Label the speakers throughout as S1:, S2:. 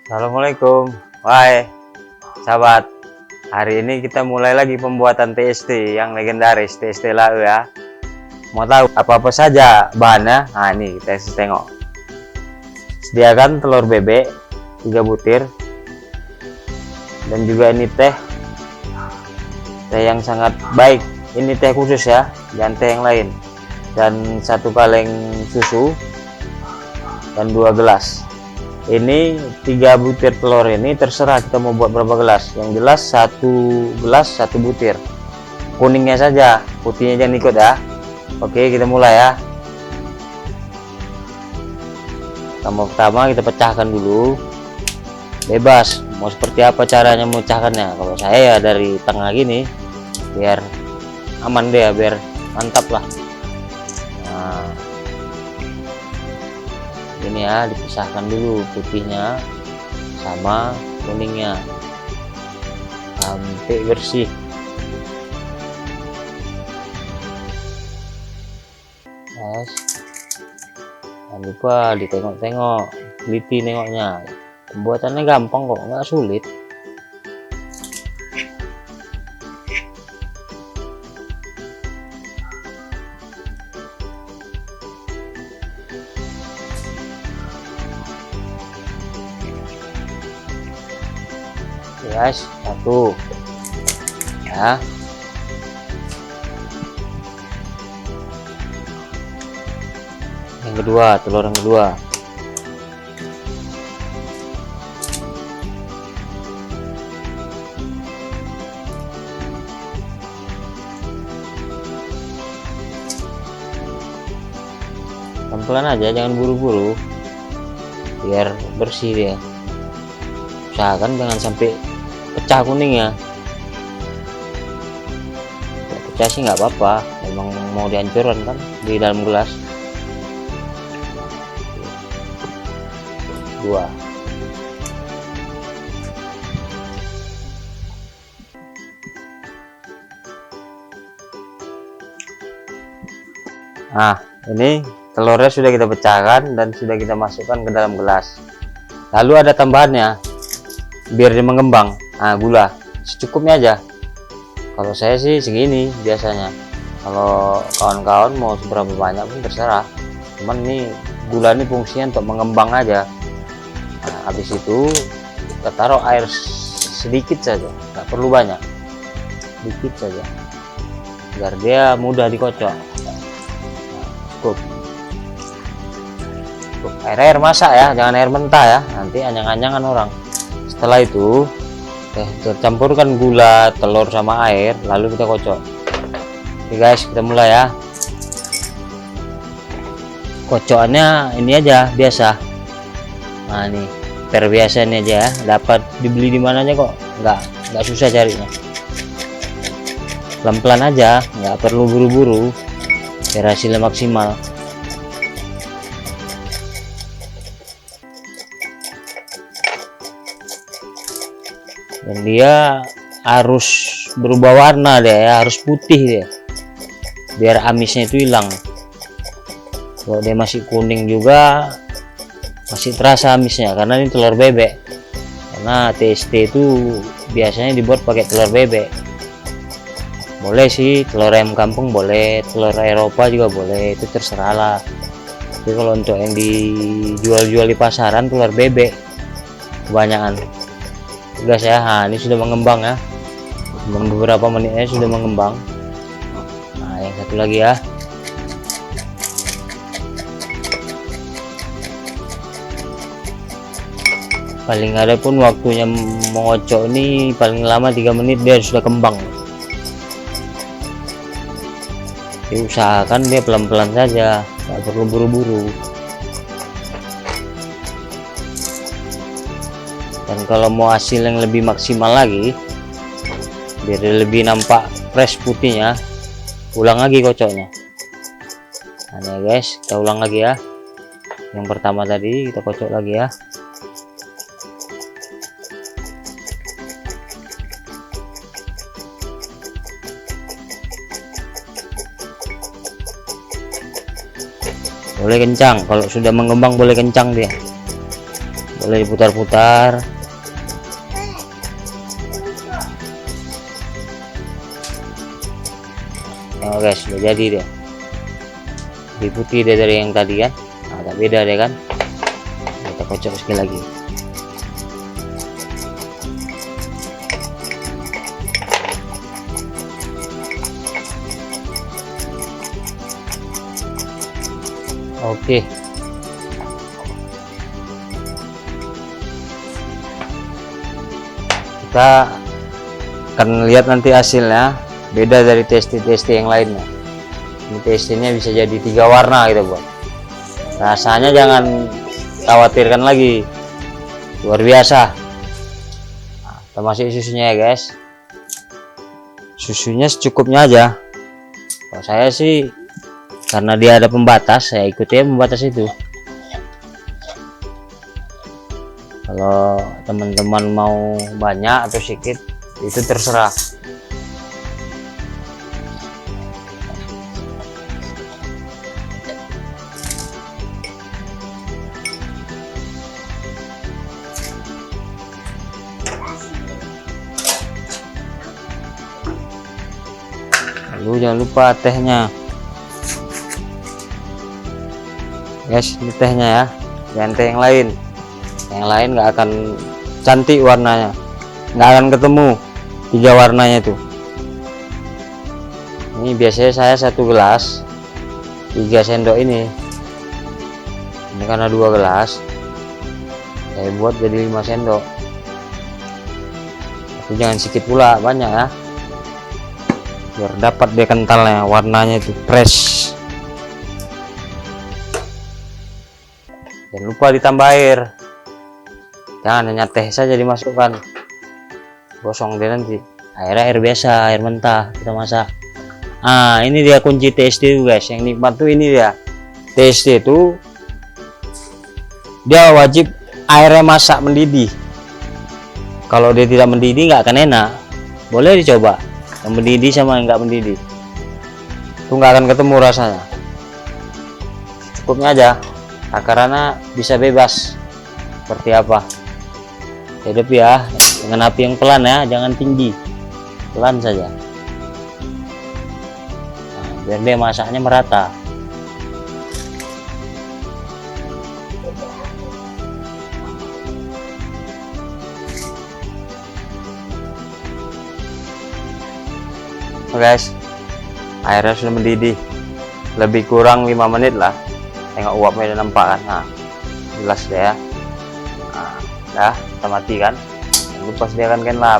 S1: Assalamualaikum, wahai sahabat. Hari ini kita mulai lagi pembuatan TST yang legendaris, TST Lau ya. Mau tahu apa-apa saja bahannya? Nah ini kita tengok. Sediakan telur bebek 3 butir. Dan juga ini teh yang sangat baik. Ini teh khusus ya, jangan teh yang lain. Dan 1 kaleng susu dan 2 gelas. Ini 3 butir telur ini terserah kita mau buat berapa gelas. Yang jelas 1 gelas 1 butir. Kuningnya saja, putihnya jangan ikut ya. Oke, kita mulai ya. Pertama kita pecahkan dulu. Bebas mau seperti apa caranya memecahkannya. Kalau saya ya dari tengah gini, biar aman deh ya, biar mantap lah. Nah, ini ya, dipisahkan dulu putihnya sama kuningnya sampai bersih. Yes. Jangan lupa ditengok-tengok, teliti nengoknya. Pembuatannya gampang kok, nggak sulit. Guys, 1 ya. Yang kedua, telur yang kedua. Pelan-pelan aja, jangan buru-buru, biar bersih dia. Usahakan jangan sampai pecah kuningnya. Ya, pecah sih nggak apa-apa, memang mau dihancurkan kan di dalam gelas. 2. Nah, ini telurnya sudah kita pecahkan dan sudah kita masukkan ke dalam gelas. Lalu ada tambahannya, biar dia mengembang. Nah, gula secukupnya aja. Kalau saya sih segini biasanya. Kalau kawan-kawan mau seberapa banyak pun terserah. Cuman ini gula ini fungsinya untuk mengembang aja. Nah, habis itu kita taruh air sedikit saja, nggak perlu banyak, sedikit saja, agar dia mudah dikocok. Nah, cukup. Air masak ya, jangan air mentah ya, nanti anyang-anyangan orang. Setelah itu kita campurkan gula, telur sama air, lalu kita kocok. Oke guys, kita mulai ya. Kocokannya ini aja biasa. Nah ini biasa ini aja ya, dapat dibeli di mananya kok, nggak susah carinya. Pelan-pelan aja, nggak perlu buru-buru, biar hasilnya maksimal. Dan dia harus berubah warna dia ya, harus putih dia, biar amisnya itu hilang. Kalau dia masih kuning juga masih terasa amisnya, karena ini telur bebek. Karena TST itu biasanya dibuat pakai telur bebek. Boleh sih telur ayam kampung, boleh telur Eropa juga boleh, itu terserah lah. Tapi kalau untuk yang dijual-jual di pasaran telur bebek kebanyakan. Guys ya, nah ini sudah mengembang ya, beberapa menitnya sudah mengembang. Nah yang satu lagi ya. Paling ada pun waktunya mengocok ini paling lama 3 menit dia sudah kembang. Jadi usahakan dia pelan-pelan saja, nggak perlu buru-buru. Dan kalau mau hasil yang lebih maksimal lagi, biar lebih nampak fresh putihnya, ulang lagi kocoknya. Nah ya guys, kita ulang lagi ya. Yang pertama tadi kita kocok lagi ya. Boleh kencang, kalau sudah mengembang boleh kencang dia, boleh diputar-putar. Nah guys, sudah jadi deh, lebih putih deh dari yang tadi kan. Nah, agak beda deh kan. Kita kocok sekali lagi. Oke. Kita akan lihat nanti hasilnya, beda dari testi yang lainnya. Ini testinya bisa jadi 3 warna gitu buat. Rasanya jangan khawatirkan lagi, luar biasa. Nah, kita masuk susunya ya guys. Susunya secukupnya aja. Kalau saya sih karena dia ada pembatas, saya ikuti pembatas itu. Kalau teman-teman mau banyak atau sedikit itu terserah. Lalu jangan lupa tehnya guys, ini tehnya ya, jangan teh yang lain. Yang lain nggak akan cantik warnanya, nggak akan ketemu 3 warnanya tuh. Ini biasanya saya 1 gelas 3 sendok ini karena 2 gelas saya buat jadi 5 sendok, tapi jangan sedikit pula, banyak ya, biar dapat dia kentalnya, warnanya itu fresh. Jangan lupa ditambah air, jangan hanya teh saja dimasukkan, gosong dia nanti. Air biasa, air mentah kita masak. Ah, ini dia kunci TST guys, yang nikmat tuh ini dia. TST itu dia wajib airnya masak mendidih. Kalau dia tidak mendidih nggak akan enak. Boleh dicoba yang mendidih sama yang nggak mendidih, itu nggak akan ketemu rasanya. Cukupnya aja, takarannya bisa bebas seperti apa. Hidup ya dengan api yang pelan ya, jangan tinggi, pelan saja. Nah, biar dia masaknya merata. Oke guys, airnya sudah mendidih, lebih kurang 5 menit lah. Tengok uapnya udah nampak kan. Nah, jelas deh ya. Nah, dah kita matikan. Jangan lupa sediakan kain lap,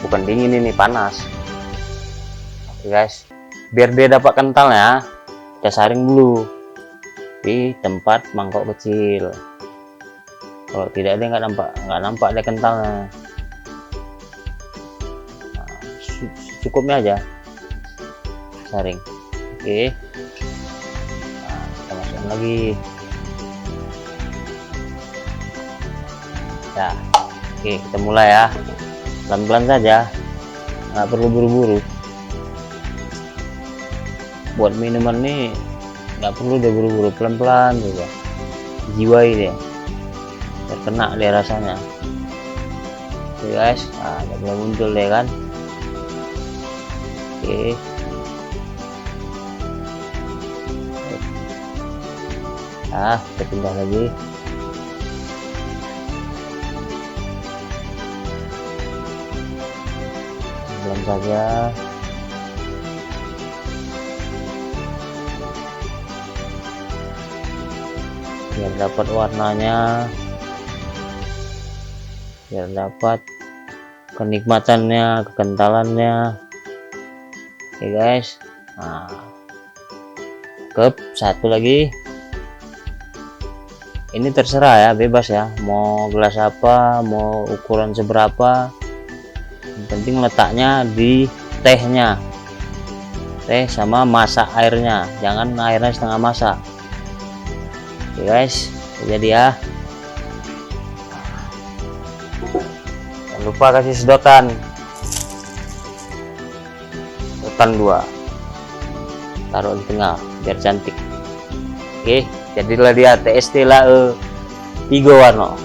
S1: bukan dingin ini, panas. Oke guys, biar dia dapat kentalnya, kita saring dulu di tempat mangkok kecil. Kalau tidak dia nggak nampak dia kentalnya. Nah, cukupnya aja saring. Oke, nah, kita masukkan lagi ya. Oke, kita mulai ya, pelan-pelan saja, nggak perlu buru-buru. Buat minuman nih nggak perlu dia buru-buru, pelan-pelan juga, jiwai dia biar kena dia rasanya. Oke guys, nah udah mulai muncul deh kan. Oke, nah kita pindah lagi. Pelan saja. Biar dapat warnanya, biar dapat kenikmatannya, kekentalannya. Oke guys, nah satu lagi. Ini terserah ya, bebas ya, mau gelas apa, mau ukuran seberapa, yang penting letaknya di tehnya, teh sama masak airnya, jangan airnya setengah masak. Oke guys, jadi ya, jangan lupa kasih sedotan 2, taruh di tengah biar cantik. Oke, jadilah dia TST lah 3 warna.